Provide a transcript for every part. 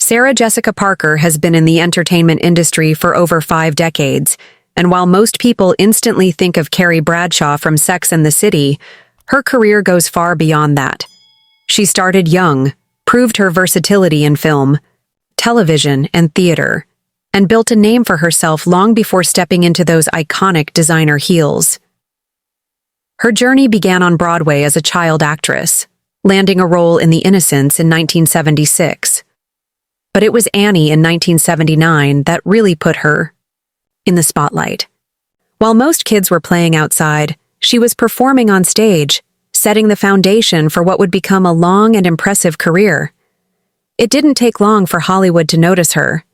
Sarah Jessica Parker has been in the entertainment industry for over 5 decades, and while most people instantly think of Carrie Bradshaw from Sex and the City, her career goes far beyond that. She started young, proved her versatility in film, television, and theater, and built a name for herself long before stepping into those iconic designer heels. Her journey began on Broadway as a child actress, landing a role in The Innocents in 1976. But it was Annie in 1979 that really put her in the spotlight. While most kids were playing outside, she was performing on stage, setting the foundation for what would become a long and impressive career. It didn't take long for Hollywood to notice her.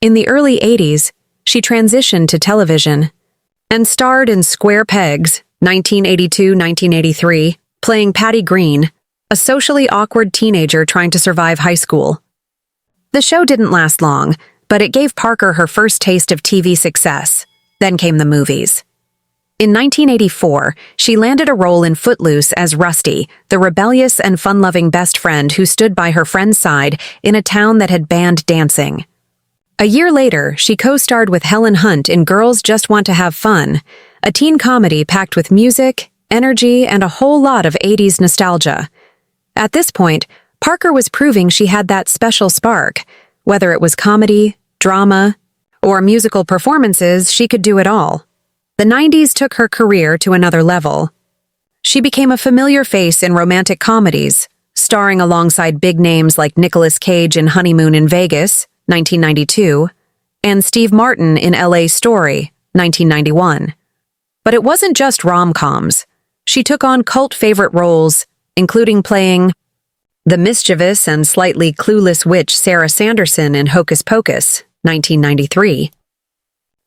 In the early 80s, she transitioned to television and starred in Square Pegs, 1982-1983, playing Patty Green, a socially awkward teenager trying to survive high school. The show didn't last long, but it gave Parker her first taste of TV success. Then came the movies. In 1984, she landed a role in Footloose as Rusty, the rebellious and fun-loving best friend who stood by her friend's side in a town that had banned dancing. A year later, she co-starred with Helen Hunt in Girls Just Want to Have Fun, a teen comedy packed with music, energy, and a whole lot of 80s nostalgia. At this point, Parker was proving she had that special spark. Whether it was comedy, drama, or musical performances, she could do it all. The 90s took her career to another level. She became a familiar face in romantic comedies, starring alongside big names like Nicolas Cage in Honeymoon in Vegas, 1992, and Steve Martin in LA Story, 1991. But it wasn't just rom-coms. She took on cult favorite roles, including playing the mischievous and slightly clueless witch Sarah Sanderson in Hocus Pocus, 1993.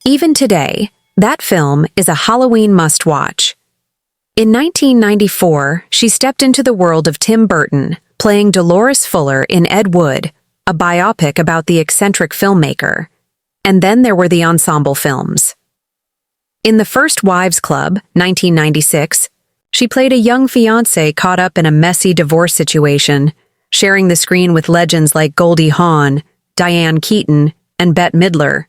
Even today, that film is a Halloween must-watch. In 1994, she stepped into the world of Tim Burton, playing Dolores Fuller in Ed Wood, a biopic about the eccentric filmmaker. And then there were the ensemble films. In The First Wives Club, 1996, she played a young fiancé caught up in a messy divorce situation, sharing the screen with legends like Goldie Hawn, Diane Keaton, and Bette Midler.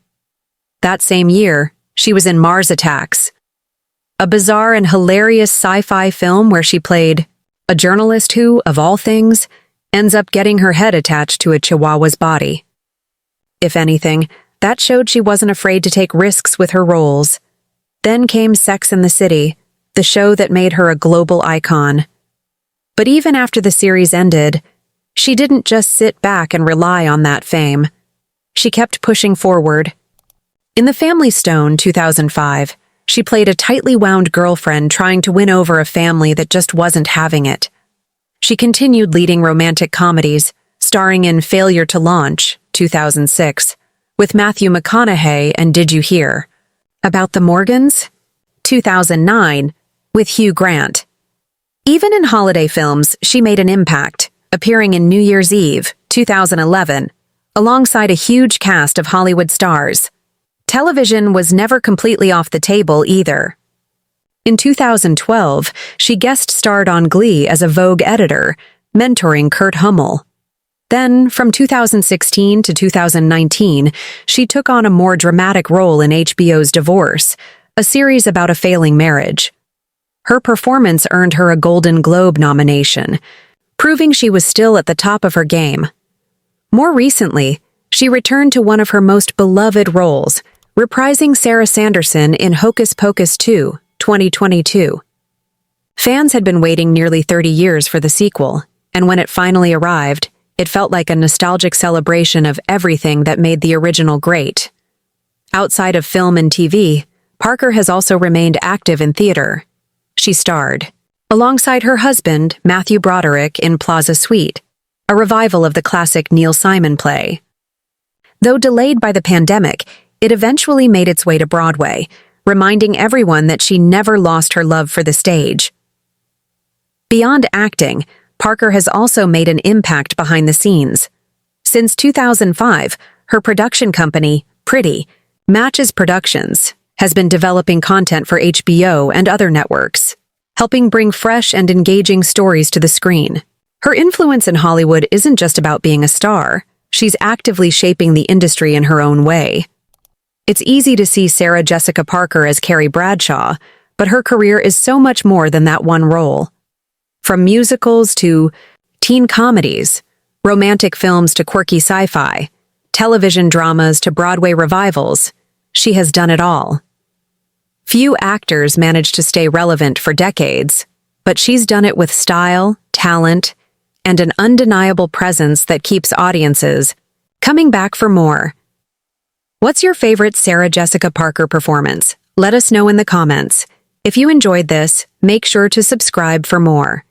That same year, she was in Mars Attacks, a bizarre and hilarious sci-fi film where she played a journalist who, of all things, ends up getting her head attached to a chihuahua's body. If anything, that showed she wasn't afraid to take risks with her roles. Then came Sex and the City, the show that made her a global icon. But even after the series ended, she didn't just sit back and rely on that fame. She kept pushing forward. In The Family Stone, 2005, she played a tightly wound girlfriend trying to win over a family that just wasn't having it. She continued leading romantic comedies, starring in Failure to Launch, 2006, with Matthew McConaughey and Did You Hear About the Morgans, 2009, with Hugh Grant. Even in holiday films, she made an impact, appearing in New Year's Eve, 2011, alongside a huge cast of Hollywood stars. Television was never completely off the table either. In 2012, she guest-starred on Glee as a Vogue editor, mentoring Kurt Hummel. Then, from 2016 to 2019, she took on a more dramatic role in HBO's Divorce, a series about a failing marriage. Her performance earned her a Golden Globe nomination, proving she was still at the top of her game. More recently, she returned to one of her most beloved roles, reprising Sarah Sanderson in Hocus Pocus 2, 2022. Fans had been waiting nearly 30 years for the sequel, and when it finally arrived, it felt like a nostalgic celebration of everything that made the original great. Outside of film and TV, Parker has also remained active in theater. She starred, alongside her husband, Matthew Broderick, in Plaza Suite, a revival of the classic Neil Simon play. Though delayed by the pandemic, it eventually made its way to Broadway, reminding everyone that she never lost her love for the stage. Beyond acting, Parker has also made an impact behind the scenes. Since 2005, her production company, Pretty, Matches Productions, has been developing content for HBO and other networks, helping bring fresh and engaging stories to the screen. Her influence in Hollywood isn't just about being a star. She's actively shaping the industry in her own way. It's easy to see Sarah Jessica Parker as Carrie Bradshaw, but her career is so much more than that one role. From musicals to teen comedies, romantic films to quirky sci-fi, television dramas to Broadway revivals, she has done it all. Few actors manage to stay relevant for decades, but she's done it with style, talent, and an undeniable presence that keeps audiences coming back for more. What's your favorite Sarah Jessica Parker performance? Let us know in the comments. If you enjoyed this, make sure to subscribe for more.